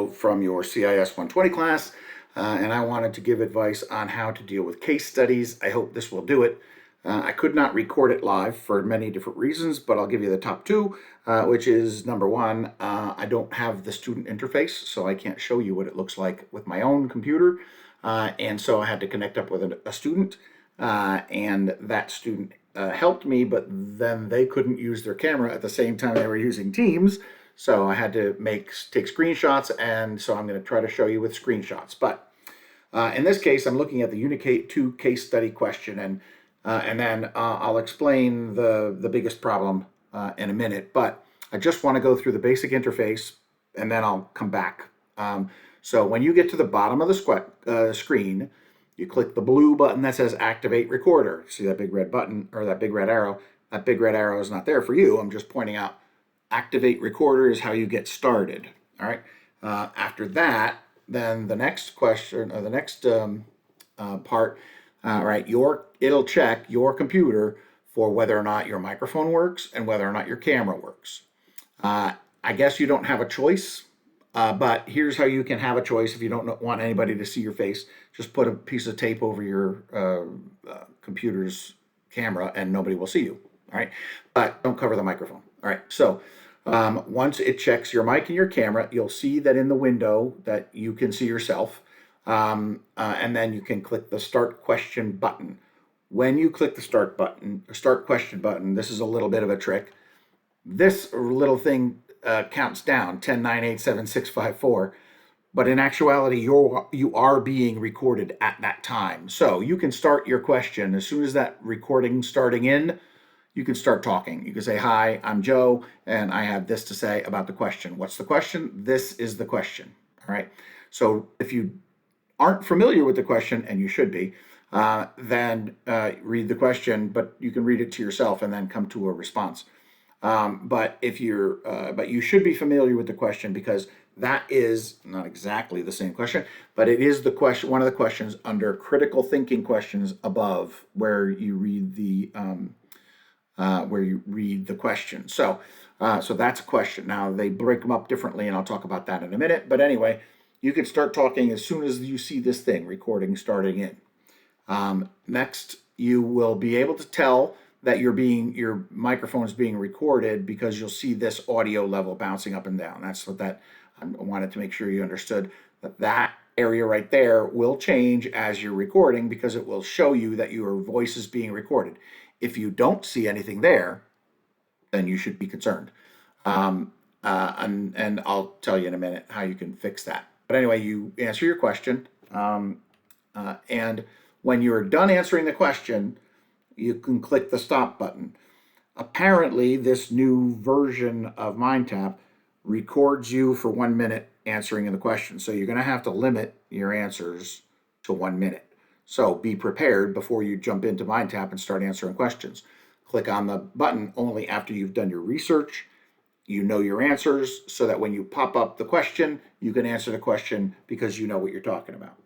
Angelo from your CIS 120 class, and I wanted to give advice on how to deal with case studies. I hope this will do it. I could not record it live for many different reasons, but I'll give you the top two, which is number one, I don't have the student interface, so I can't show you what it looks like with my own computer, and so I had to connect up with a student, and that student helped me, but then they couldn't use their camera at the same time they were using Teams. So I had to take screenshots, and so I'm going to try to show you with screenshots. But in this case, I'm looking at the Unit 2 case study question, and then I'll explain the biggest problem in a minute. But I just want to go through the basic interface, and then I'll come back. So when you get to the bottom of the screen, you click the blue button that says Activate Recorder. See that big red button, or that big red arrow? That big red arrow is not there for you. I'm just pointing out Activate Recorder is how you get started. All right. After that, then the next question, or the next part, right? It'll check your computer for whether or not your microphone works and whether or not your camera works. I guess you don't have a choice, but here's how you can have a choice if you don't want anybody to see your face. Just put a piece of tape over your computer's camera and nobody will see you. All right. But don't cover the microphone. All right. So once it checks your mic and your camera, you'll see that in the window that you can see yourself. And then you can click the Start Question button. When you click the Start Question button, this is a little bit of a trick. This little thing counts down 10, 9, 8, 7, 6, 5, 4. But in actuality, you are being recorded at that time. So you can start your question as soon as that recording starting in. You can start talking. You can say, "Hi, I'm Joe, and I have this to say about the question." What's the question? This is the question. All right. So if you aren't familiar with the question, and you should be, then read the question, but you can read it to yourself and then come to a response. But you should be familiar with the question, because that is not exactly the same question, but it is the question, one of the questions under critical thinking questions above, where you read the question. So that's a question. Now they break them up differently, and I'll talk about that in a minute. But anyway, you can start talking as soon as you see this thing recording starting in. Next, you will be able to tell that your microphone is being recorded, because you'll see this audio level bouncing up and down. That's what I wanted to make sure you understood, that area right there will change as you're recording, because it will show you that your voice is being recorded. If you don't see anything there, then you should be concerned. And I'll tell you in a minute how you can fix that. But anyway, you answer your question. And when you're done answering the question, you can click the stop button. Apparently, this new version of MindTap records you for 1 minute answering the question. So you're going to have to limit your answers to 1 minute. So be prepared before you jump into MindTap and start answering questions. Click on the button only after you've done your research, you know your answers, so that when you pop up the question, you can answer the question because you know what you're talking about.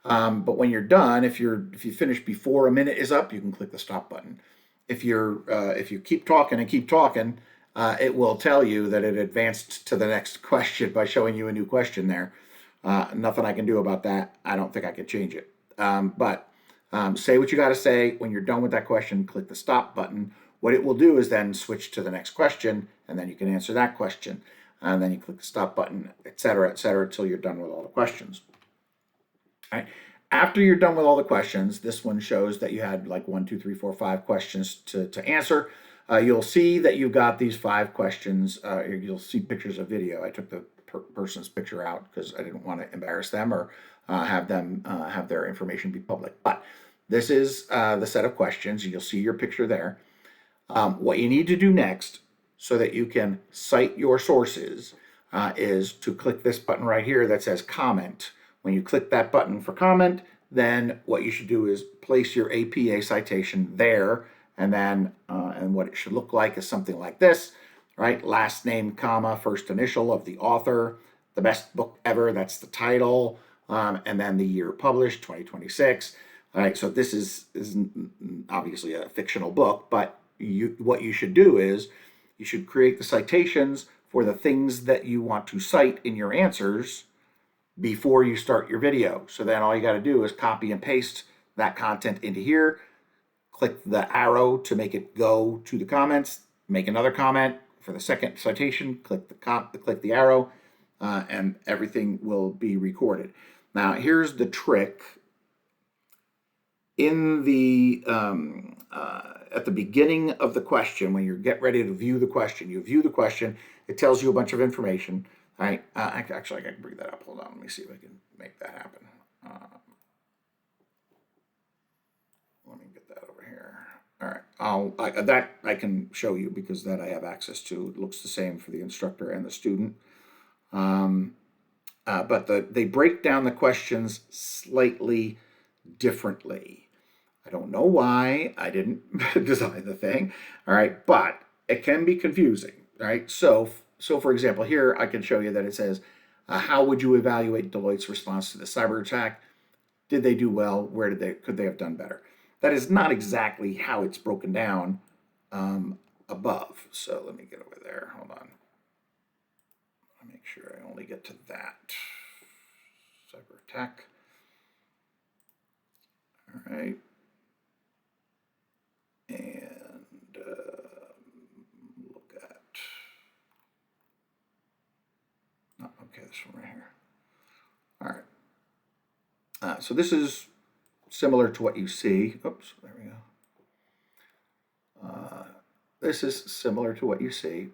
But when you're done, if you finish before a minute is up, you can click the stop button. If you keep talking, it will tell you that it advanced to the next question by showing you a new question there. Nothing I can do about that. I don't think I can change it. But say what you got to say. When you're done with that question, click the stop button. What it will do is then switch to the next question, and then you can answer that question. And then you click the stop button, et cetera, until you're done with all the questions. All right. After you're done with all the questions, this one shows that you had like 1, 2, 3, 4, 5 questions to answer. You'll see that you've got these 5 questions. You'll see pictures of video. I took the person's picture out because I didn't want to embarrass them or have them have their information be public. But this is the set of questions. You'll see your picture there. What you need to do next, so that you can cite your sources, is to click this button right here that says comment. When you click that button for comment, then what you should do is place your APA citation there, and then and what it should look like is something like this, right? Last name, comma, first initial of the author, the best book ever, that's the title, and then the year published, 2026. All right, so this is obviously a fictional book, but what you should do is you should create the citations for the things that you want to cite in your answers, before you start your video. So then all you got to do is copy and paste that content into here, click the arrow to make it go to the comments, make another comment for the second citation, click the arrow, and everything will be recorded. Now, here's the trick. In the at the beginning of the question, when you get ready to view the question, you view the question. It tells you a bunch of information. All right. Actually, I can bring that up. Hold on. Let me see if I can make that happen. Let me get that over here. All right. That I can show you because that I have access to. It looks the same for the instructor and the student. But they break down the questions slightly differently. I don't know why. I didn't design the thing. All right. But it can be confusing. All right. So for example, here I can show you that it says, how would you evaluate Deloitte's response to the cyber attack? Did they do well? Where could they have done better? That is not exactly how it's broken down above. So let me get over there. Hold on. I'll make sure I only get to that. Cyber attack. All right. And look at, oh, okay, this one right here. All right. So this is similar to what you see. Oops, there we go. This is similar to what you see.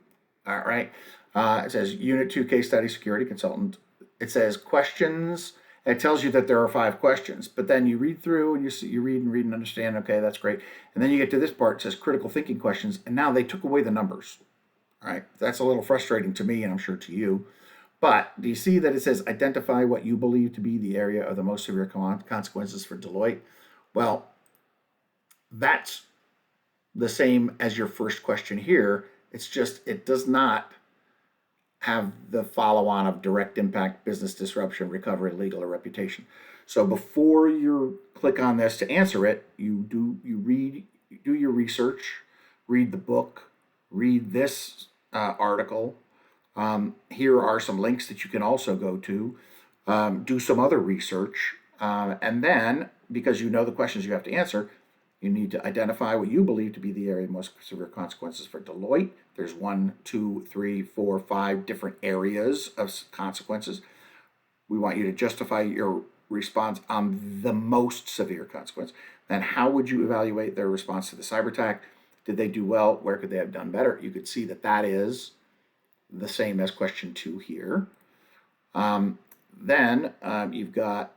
All right. It says Unit 2 Case Study Security Consultant. It says questions. It tells you that there are 5 questions, but then you read through and you read and understand. Okay, that's great. And then you get to this part. It says critical thinking questions, and now they took away the numbers. All right. That's a little frustrating to me, and I'm sure to you. But do you see that it says identify what you believe to be the area of the most severe consequences for Deloitte? Well, that's the same as your first question here. It's just it does not have the follow-on of direct impact, business disruption, recovery, legal, or reputation. So before you click on this to answer it, you do your research, read the book, read this article. Here are some links that you can also go to, do some other research, and then, because you know the questions you have to answer, you need to identify what you believe to be the area of most severe consequences for Deloitte. There's 1, 2, 3, 4, 5 different areas of consequences. We want you to justify your response on the most severe consequence. Then how would you evaluate their response to the cyber attack? Did they do well? Where could they have done better? You could see that that is the same as question 2 here. Then you've got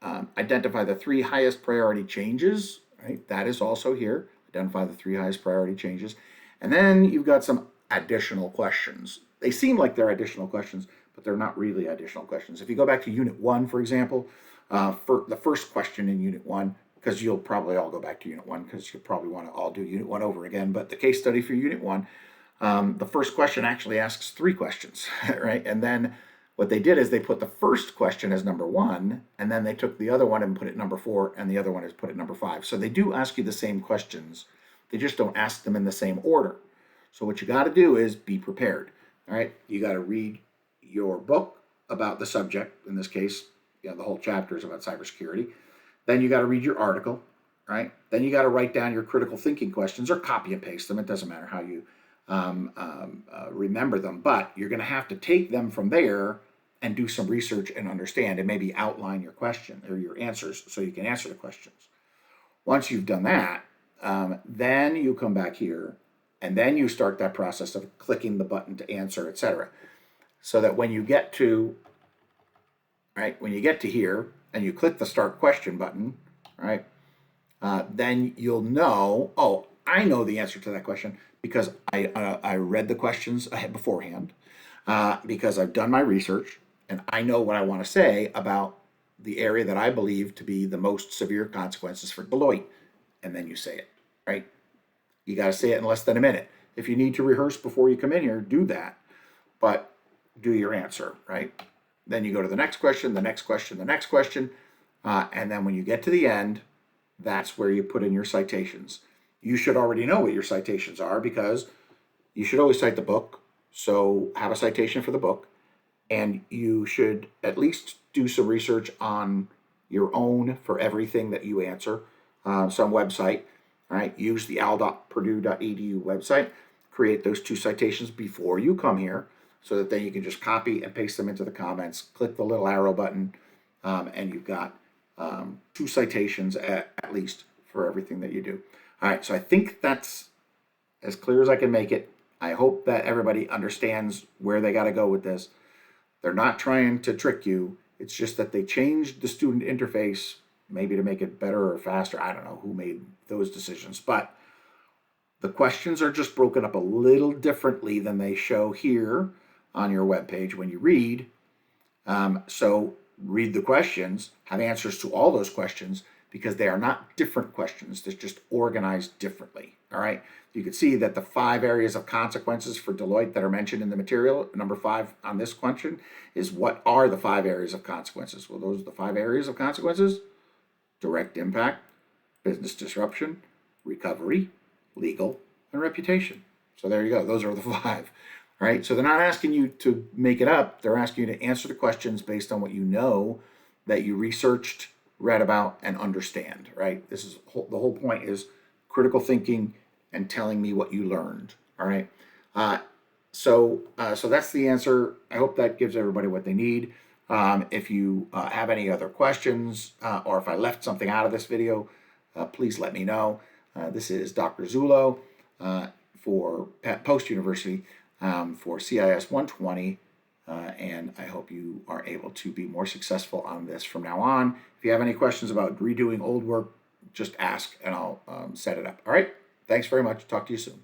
identify the 3 highest priority changes, right? That is also here. Identify the 3 highest priority changes. And then you've got some additional questions. They seem like they're additional questions, but they're not really additional questions. If you go back to Unit 1, for example, for the first question in Unit 1, because you'll probably all go back to Unit 1 because you probably want to all do Unit 1 over again, but the case study for Unit 1, the first question actually asks 3 questions, right? And then what they did is they put the first question as number 1, and then they took the other one and put it number 4, and the other one is put it number 5. So they do ask you the same questions. They just don't ask them in the same order. So what you got to do is be prepared. All right, you got to read your book about the subject. In this case, the whole chapter is about cybersecurity. Then you got to read your article, right? Then you got to write down your critical thinking questions or copy and paste them. It doesn't matter how you remember them, but you're going to have to take them from there and do some research and understand and maybe outline your question or your answers so you can answer the questions. Once you've done that, then you come back here and then you start that process of clicking the button to answer, etc. So that when you get to, right, when you get to here and you click the start question button, right, then you'll know, oh, I know the answer to that question because I read the questions beforehand, because I've done my research and I know what I want to say about the area that I believe to be the most severe consequences for Deloitte. And then you say it, right? You got to say it in less than a minute. If you need to rehearse before you come in here, do that. But do your answer, right? Then you go to the next question, the next question, the next question. And then when you get to the end, that's where you put in your citations. You should already know what your citations are because you should always cite the book. So have a citation for the book. and you should at least do some research on your own for everything that you answer. Some website, all right? Use the al.purdue.edu website. Create those 2 citations before you come here, so that then you can just copy and paste them into the comments. Click the little arrow button, and you've got 2 citations at least for everything that you do. All right, so I think that's as clear as I can make it. I hope that everybody understands where they got to go with this. They're not trying to trick you. It's just that they changed the student interface, maybe to make it better or faster. I don't know who made those decisions, but the questions are just broken up a little differently than they show here on your webpage when you read. So read the questions, have answers to all those questions, because they are not different questions. They're just organized differently. All right. You can see that the 5 areas of consequences for Deloitte that are mentioned in the material, number 5 on this question, is what are the 5 areas of consequences? Well, those are the 5 areas of consequences: direct impact, business disruption, recovery, legal, and reputation. So there you go. Those are the 5. All right. So they're not asking you to make it up. They're asking you to answer the questions based on what you know, that you researched, read about, and understand. Right. This is the whole point is critical thinking and telling me what you learned. All right. So that's the answer. I hope that gives everybody what they need. If you have any other questions, or if I left something out of this video, please let me know. This is Dr. Zullo for Post University for CIS 120, and I hope you are able to be more successful on this from now on. If you have any questions about redoing old work, just ask and I'll set it up. All right. Thanks very much. Talk to you soon.